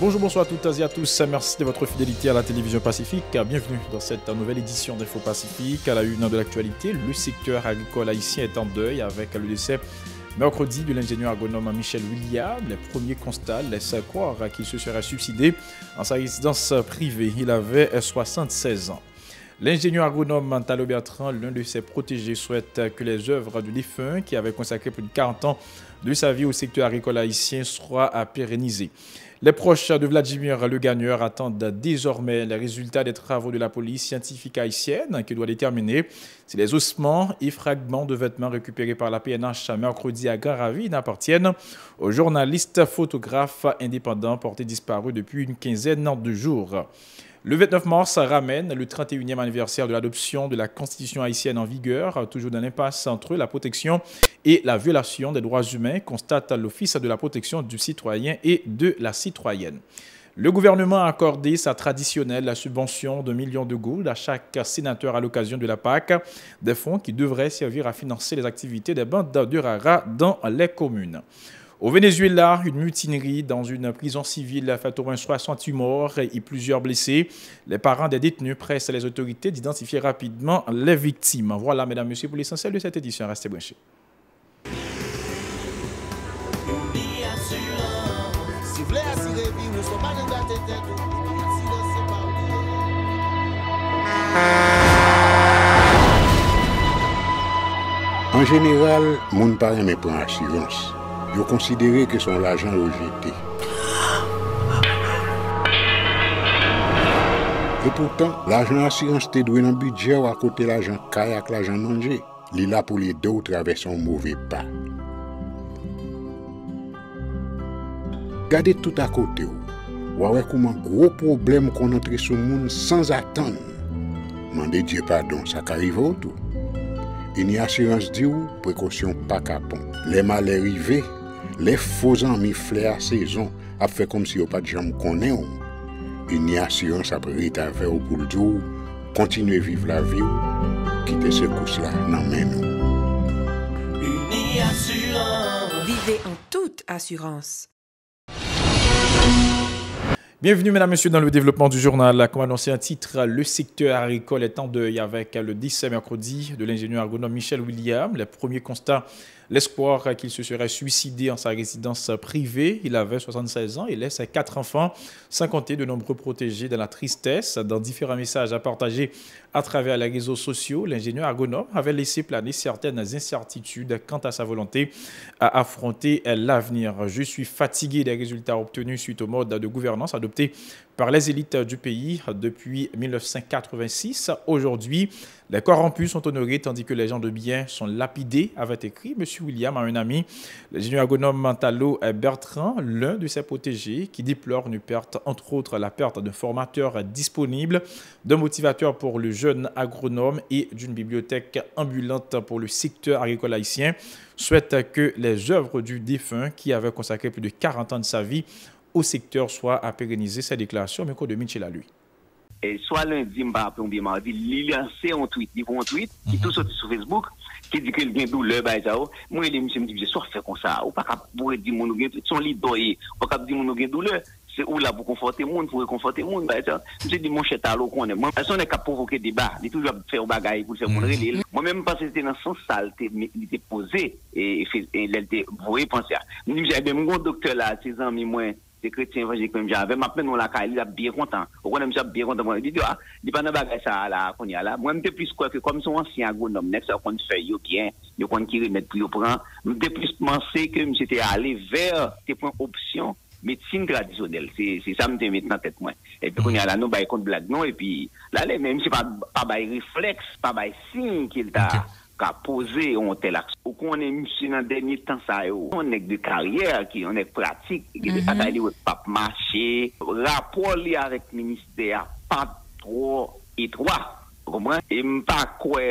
Bonjour, bonsoir à toutes et à tous. Merci de votre fidélité à la télévision Pacifique. Bienvenue dans cette nouvelle édition d'Info Pacifique. À la une de l'actualité, le secteur agricole haïtien est en deuil avec le décès mercredi de l'ingénieur agronome Michel William. Les premiers constats laissent croire qu'il se serait suicidé en sa résidence privée. Il avait 76 ans. L'ingénieur agronome Talo Bertrand, l'un de ses protégés, souhaite que les œuvres du défunt, qui avait consacré plus de 40 ans de sa vie au secteur agricole haïtien, soient pérennisées. Les proches de Vladimir le Gagneur attendent désormais les résultats des travaux de la police scientifique haïtienne qui doit déterminer si les ossements et fragments de vêtements récupérés par la PNH mercredi à Garavine appartiennent au journaliste photographe indépendant porté disparu depuis une quinzaine de jours. Le 29 mars ramène le 31e anniversaire de l'adoption de la Constitution haïtienne en vigueur, toujours dans l'impasse entre la protection et la violation des droits humains, constate l'Office de la protection du citoyen et de la citoyenne. Le gouvernement a accordé sa traditionnelle subvention de 1 million de gourdes à chaque sénateur à l'occasion de la Pâque, des fonds qui devraient servir à financer les activités des bandes de rara dans les communes. Au Venezuela, une mutinerie dans une prison civile a fait au moins 68 morts et plusieurs blessés. Les parents des détenus pressent les autorités d'identifier rapidement les victimes. Voilà, mesdames, messieurs, pour l'essentiel de cette édition. Restez branchés. En général, mon parent me prend assurance. Je considère que son l'argent rejeté. Et pourtant, l'argent assurance te doué dans le budget ou à côté l'argent kayak, l'argent manger. Il est là pour les deux traverser un mauvais pas. Gardez tout à côté. Ou ouais comment gros problème qu'on entre sur le monde sans attendre. Mandez Dieu pardon, ça arrive autour. Une assurance dit ou précaution pas capon. Les malheurs arrivés. Les faux amis flair à saison a fait comme si on pas de jambes connaît. Une assurance après rétaver au pour le jour, continuer vivre la vie, quitter ce course-là, non mais nous. Une assurance. Vivez en toute assurance. Bienvenue, mesdames, messieurs, dans le développement du journal. Comme annoncé un titre, le secteur agricole est en deuil avec le décès mercredi de l'ingénieur agronome Michel William. Les premiers constats, l'espoir qu'il se serait suicidé en sa résidence privée. Il avait 76 ans et laisse 4 enfants, sans compter de nombreux protégés dans la tristesse. Dans différents messages à partager à travers les réseaux sociaux, l'ingénieur agronome avait laissé planer certaines incertitudes quant à sa volonté à affronter l'avenir. Je suis fatigué des résultats obtenus suite au mode de gouvernance adopté par les élites du pays depuis 1986. Aujourd'hui, les corrompus sont honorés tandis que les gens de bien sont lapidés, avait écrit M. William à un ami, l'ingénieur agronome Talo Bertrand, l'un de ses protégés, qui déplore une perte, entre autres la perte d'un formateur disponible, d'un motivateur pour le jeune agronome et d'une bibliothèque ambulante pour le secteur agricole haïtien, souhaite que les œuvres du défunt, qui avait consacré plus de 40 ans de sa vie au secteur, soient à pérenniser. Ces déclarations, micro de Michel à lui. Et soit lundi, ou bien mardi, il lancé un tweet, qui tout sorti sur Facebook, qui dit qu'il y a une douleur, moi, les monsieur me disent, soit fait comme ça, ou pas capable de dire mon son leader, ou pas capable de dire mon douleur, c'est où là pour conforter le monde, pour réconforter le monde, je dis mon cher Talo, qu'on est, moi, personne n'est capable de provoquer débat, il est toujours faire au bagaille pour faire mon relais. Moi-même, parce que c'était dans son salle, il était posé, et il était, vous voyez, penser à. J'avais même un docteur là, 6 ans, mais moi, des chrétiens évangéliques même j'avais maintenant on la caille il est bien content on connaît monsieur bien content moi il dit ah il pas dans bagage ça là qu'on y a là moi me plus quoi que comme son ancien agronome next qu'on fait yo bien yo qu'on qui remettre pour yo prend me plus penser que monsieur était allé vers des points options médecine traditionnelle c'est ça me met dans tête moi et puis qu'on y a là nous bail contre blague non et puis là les même c'est pas bail réflexe pas bail signe qu'il t'a qu'a posé on tel action ou qu'on est monsieur dans dernier temps ça on est de carrière qui on est pratique qui est pas marché rapport li avec ministère pas trop étroit comprends et pas quoi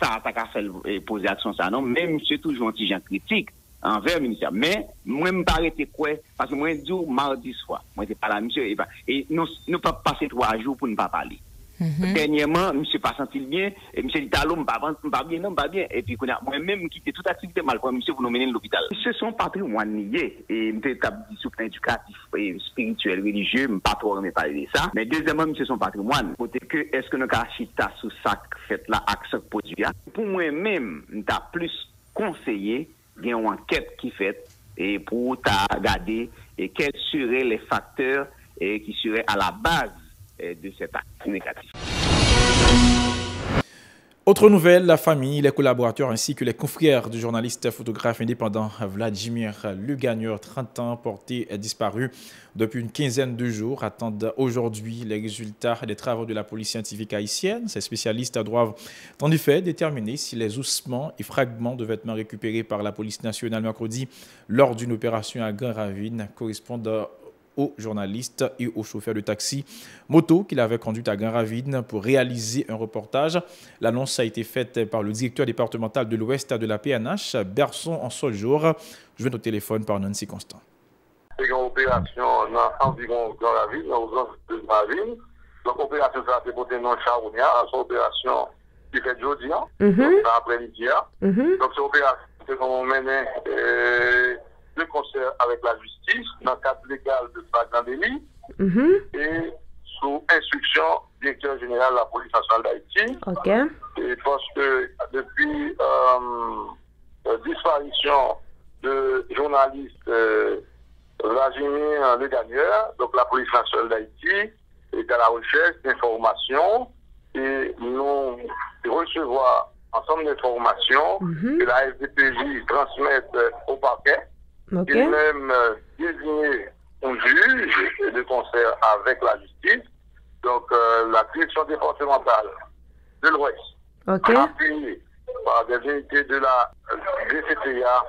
ça t'a fait poser action ça non même c'est toujours un petit gens critique envers le ministère mais moi me paraît quoi parce que moi dit mardi soir moi c'est pas là monsieur et nous pas passer 3 jours pour ne pas parler Dernièrement, monsieur pas senti bien, et monsieur dit allô, pas bien, non, pas bien. Et puis moi-même quitté toute activité mal pour monsieur vous nous mener à l'hôpital. Ce sont patrimoine lié et m'était dit sur plan éducatif et spirituel religieux, pas trop mais parler de ça. Mais deuxièmement, monsieur son patrimoine. Côté que est-ce que nous cachita sous ça fait là action produit. Pour moi-même, m'ta plus conseillé il y a une enquête qui fait et pour regarder et quels seraient les facteurs qui seraient à la base de cet acte négatif. Autre nouvelle, la famille, les collaborateurs ainsi que les confrères du journaliste photographe indépendant Vladimir Lugagneur, 30 ans, porté disparu depuis une quinzaine de jours, attendent aujourd'hui les résultats des travaux de la police scientifique haïtienne. Ces spécialistes doivent en effet déterminer si les ossements et fragments de vêtements récupérés par la police nationale mercredi lors d'une opération à Grand Ravine correspondent au journaliste et au chauffeur de taxi moto qu'il avait conduit à Grand Ravine pour réaliser un reportage. L'annonce a été faite par le directeur départemental de l'Ouest de la PNH, Berson en seul jour. Je vais au téléphone par Nancy Constant. C'est une opération environ Grand Ravine, aux zones de Grand Ravine. Donc l'opération ça c'est pour non Charounia, c'est une opération qui fait jeudi, après-midi. Donc c'est une opération qu'on mène de concert avec la justice dans le cadre légal de flagrant délit et sous instruction du directeur général de la police nationale d'Haïti. Et parce que depuis disparition de journaliste Vladimir Lugagneur, donc la police nationale d'Haïti est à la recherche d'informations et nous recevons ensemble d'informations que la FDPJ transmette au parquet. Il même désigné un juge de concert avec la justice, donc la direction départementale de l'Ouest, appuyée par des unités de la DCTA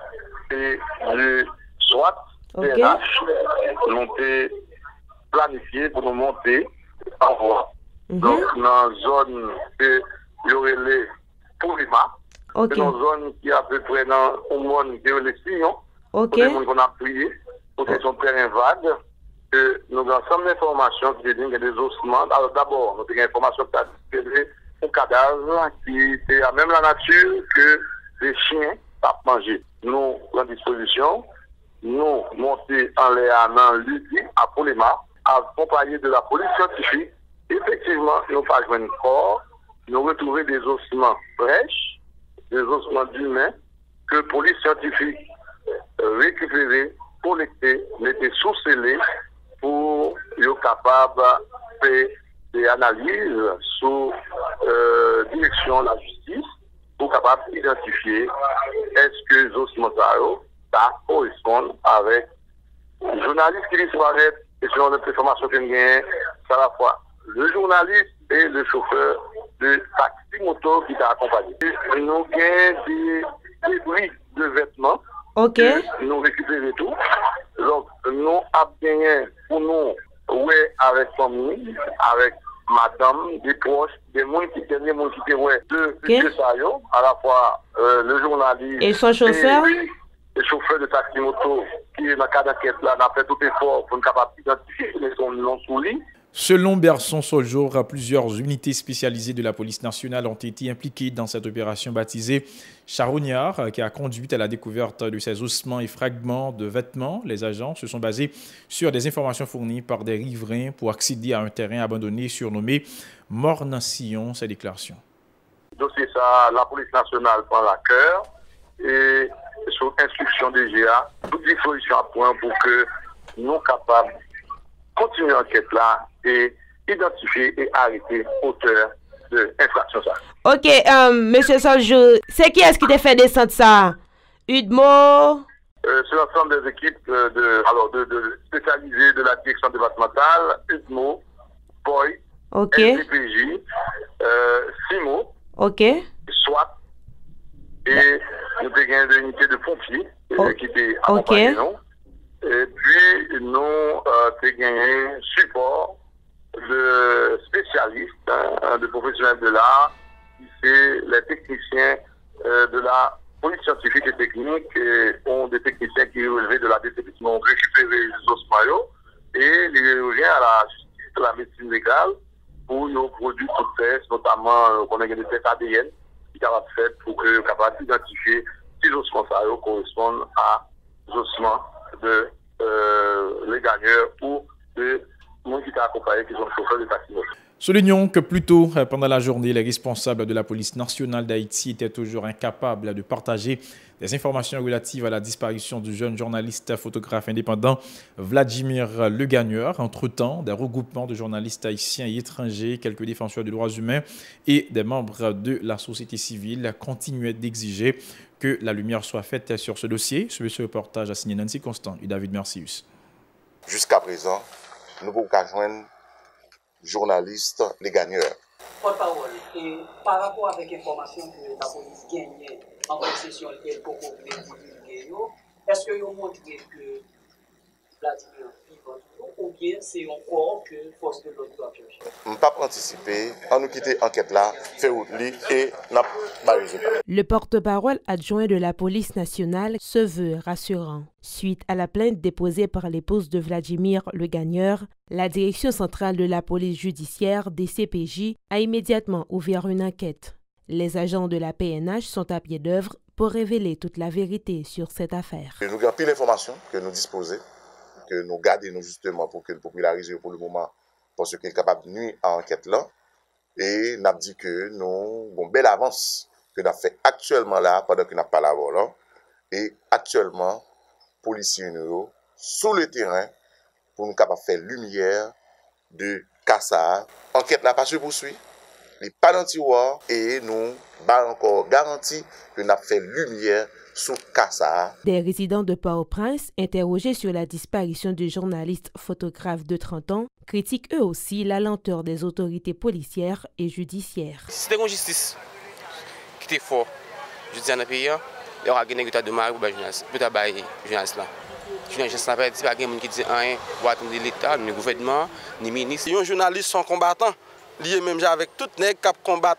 et du SWAT, PNH, ont été planifiés pour nous monter en voie. Donc, dans une zone que il y aurait les Poulima, c'est une zone qui est à peu près dans le monde qui est les Signons. Pour les gens qu'on a prié, pour que son terrain vague, que nous avons ensemble d'informations qui disent qu'il y a des ossements. Alors d'abord, nous avons des informations qui disent un cadavre qui est à même la nature que les chiens peuvent manger. Nous, en disposition, nous monter en l'air dans l'UDI à Poulema, accompagné de la police scientifique. Effectivement, nous pas joué un corps, nous retrouver des ossements fraîches, des ossements d'humains que la police scientifique récupérer, collecter, mettre sous-scellé pour être capable de faire des analyses sous direction de la justice pour être capable d'identifier est-ce que les ossements ça correspond avec le journaliste qui disparaît et selon les informations que nous avons, c'est à la fois le journaliste et le chauffeur de taxi moto qui t'a accompagné. Nous avons des débris de vêtements. Nous récupérons tout. Donc, nous avons gagné pour nous, avec famille, avec madame, des proches, des gens qui étaient de ça, à la fois le journaliste et son chauffeur. Le chauffeur de taxi moto qui est dans le cadre d'enquête là, n'a fait tout effort pour nous capable d'identifier son nom sous lui. Selon Berson Soljour, plusieurs unités spécialisées de la police nationale ont été impliquées dans cette opération baptisée Charougnard, qui a conduit à la découverte de ces ossements et fragments de vêtements. Les agents se sont basés sur des informations fournies par des riverains pour accéder à un terrain abandonné surnommé Morne-Sillon. Ces déclarations. Dossier ça, la police nationale prend la cœur et sous instruction des GA, toute disposition à point pour que nous soyons capables de continuer l'enquête là et identifier et arrêter l'auteur de l'infraction. Monsieur Soljour, c'est qui est-ce qui t'a fait descendre ça? Udmo? C'est l'ensemble des équipes de spécialisées de la direction départementale, Udmo, Boy, SDPJ, Simo, SWAT, et nous avons une unité de pompiers qui était accompagnée nous. Et puis, nous avons gagné support de spécialistes, de professionnels de l'art, qui sont les techniciens de la police scientifique et technique, et ont des techniciens qui relevaient de la DCP, qui ont récupéré les ossements et les revient à la justice, à la médecine légale, pour nos produits de tests, notamment qu'on a des tests ADN, qui sont faits pour que capable d'identifier si les ossements correspondent à les ossements de les gagneurs ou de gens qui sont accompagnés, qui sont chauffeurs de taxi. Soulignons que plus tôt, pendant la journée, les responsables de la police nationale d'Haïti étaient toujours incapables de partager des informations relatives à la disparition du jeune journaliste photographe indépendant Vladimir Le Gagneur. Entre-temps, des regroupements de journalistes haïtiens et étrangers, quelques défenseurs des droits humains et des membres de la société civile continuaient d'exiger que la lumière soit faite sur ce dossier. Ce reportage a signé Nancy Constant et David Mercius. Jusqu'à présent, nous pouvons joindre journalistes, les gagneurs. Porte-parole, et par rapport avec l'information que la police gagnait en concession et pour divulguer, est-ce que vous montrez que Vladimir vivant ou bien c'est encore que force de l'autre doit chercher? Je ne peux pas anticiper, on nous quitte l'enquête là, fait oubli et n'a pas résultat. Le porte-parole adjoint de la police nationale se veut rassurant. Suite à la plainte déposée par l'épouse de Vladimir Le Gagneur, la direction centrale de la police judiciaire, DCPJ, a immédiatement ouvert une enquête. Les agents de la PNH sont à pied d'œuvre pour révéler toute la vérité sur cette affaire. Nous avons pris l'information que nous disposons, que nous gardons justement pour que nous popularisions pour le moment, parce qu'il est capable de nuire à l'enquête là. Et nous avons dit que nous avons une belle avance que nous avons fait actuellement là, pendant que nous n'avons pas la voie. Et actuellement, policiers nous sur le terrain pour nous capables de faire lumière de Kassa. L'enquête n'a pas se poursuit. Il n'est pas dans le tiroir et nous avons encore garanti que nous avons fait lumière sur Kassa. Des résidents de Port-au-Prince, interrogés sur la disparition du journaliste photographe de 30 ans, critiquent eux aussi la lenteur des autorités policières et judiciaires. Si c'était une justice qui était forte, je dis à notre pays, il y aura un état de marque pour les journalistes. Peut-être les journalistes là. Les journalistes là, il n'y a pas de qui dit rien pour attendre l'État, ni le gouvernement, ni le ministre. Les journalistes sont combattants, liés même avec tout les qui combattent,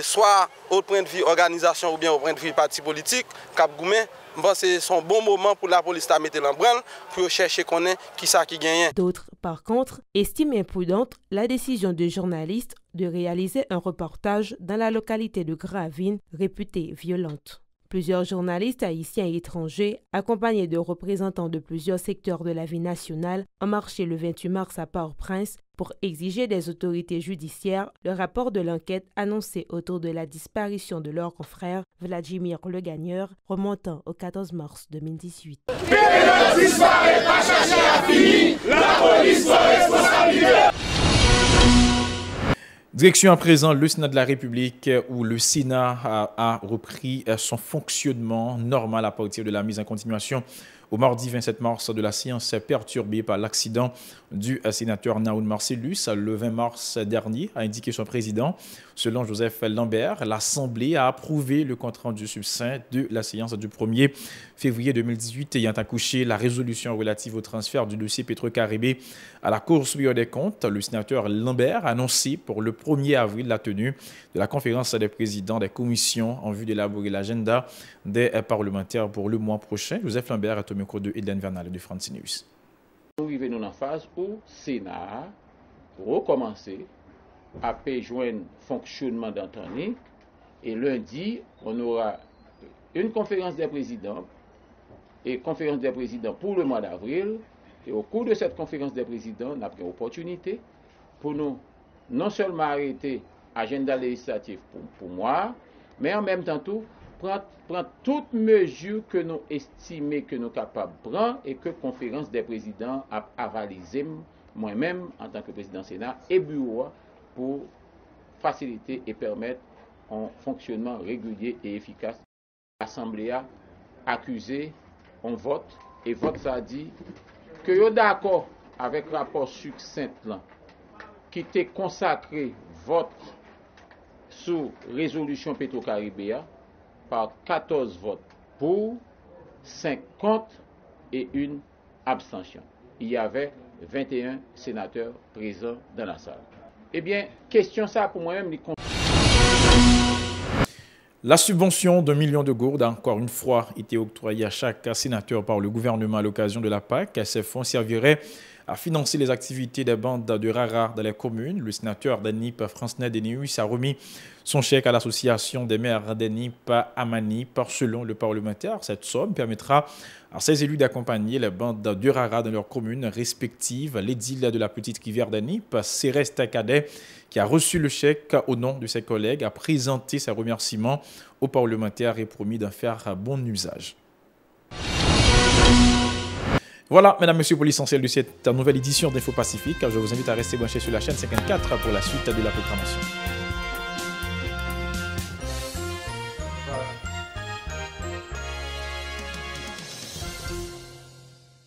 soit au point de vue organisation ou bien au point de vue parti politique, cap Goumen. Je pense que c'est un bon moment pour la police de mettre l'embrelle pour chercher qui ça qui gagne. D'autres, par contre, estiment imprudente la décision de journalistes de réaliser un reportage dans la localité de Gravine, réputée violente. Plusieurs journalistes haïtiens et étrangers, accompagnés de représentants de plusieurs secteurs de la vie nationale, ont marché le 28 mars à Port-au-Prince pour exiger des autorités judiciaires le rapport de l'enquête annoncé autour de la disparition de leur confrère Vladimir Le Gagneur, remontant au 14 mars 2018. Direction à présent le Sénat de la République où le Sénat a repris son fonctionnement normal à partir de la mise en continuation au mardi 27 mars de la séance perturbée par l'accident du sénateur Naoun Marcellus le 20 mars dernier, a indiqué son président. Selon Joseph Lambert, l'Assemblée a approuvé le compte-rendu succinct de la séance du 1er février 2018 ayant accouché la résolution relative au transfert du dossier Petro-Caribé à la Cour supérieure des comptes. Le sénateur Lambert a annoncé pour le 1er avril la tenue de la conférence des présidents des commissions en vue d'élaborer l'agenda des parlementaires pour le mois prochain. Joseph Lambert est au micro de Hélène Vernal et de Francineus. Nous arrivons dans une phase où le Sénat recommence à joindre fonctionnement d'antenne et lundi, on aura une conférence des présidents et conférence des présidents pour le mois d'avril. Et au cours de cette conférence des présidents, on a pris l'opportunité pour nous non seulement arrêter l'agenda législatif pour moi, mais en même temps tout prendre toutes mesures que nous estimons que nous sommes capables de prendre et que la conférence des présidents a avalisé moi-même en tant que président du Sénat et bureau pour faciliter et permettre un fonctionnement régulier et efficace. L'Assemblée a accusé un vote et vote ça dit que vous êtes d'accord avec le rapport succinct qui était consacré vote sur résolution Petro-Caribé par 14 votes pour, 5 contre et une abstention. Il y avait 21 sénateurs présents dans la salle. Eh bien, question ça pour moi-même. La subvention d'1 million de gourdes a encore une fois été octroyée à chaque sénateur par le gouvernement à l'occasion de la PAC. Ces fonds serviraient à financer les activités des bandes de rara dans les communes. Le sénateur d'Anip, Francenet Deneus, a remis son chèque à l'association des maires d'Anip à Manip. Selon le parlementaire, cette somme permettra à ces élus d'accompagner les bandes de rara dans leurs communes respectives. L'édile de la petite rivière d'Anip, Céreste Cadet, qui a reçu le chèque au nom de ses collègues, a présenté ses remerciements aux parlementaires et promis d'en faire bon usage. Voilà, mesdames, messieurs, pour l'essentiel de cette nouvelle édition d'Info Pacifique. Je vous invite à rester branchés sur la chaîne 54 pour la suite de la programmation.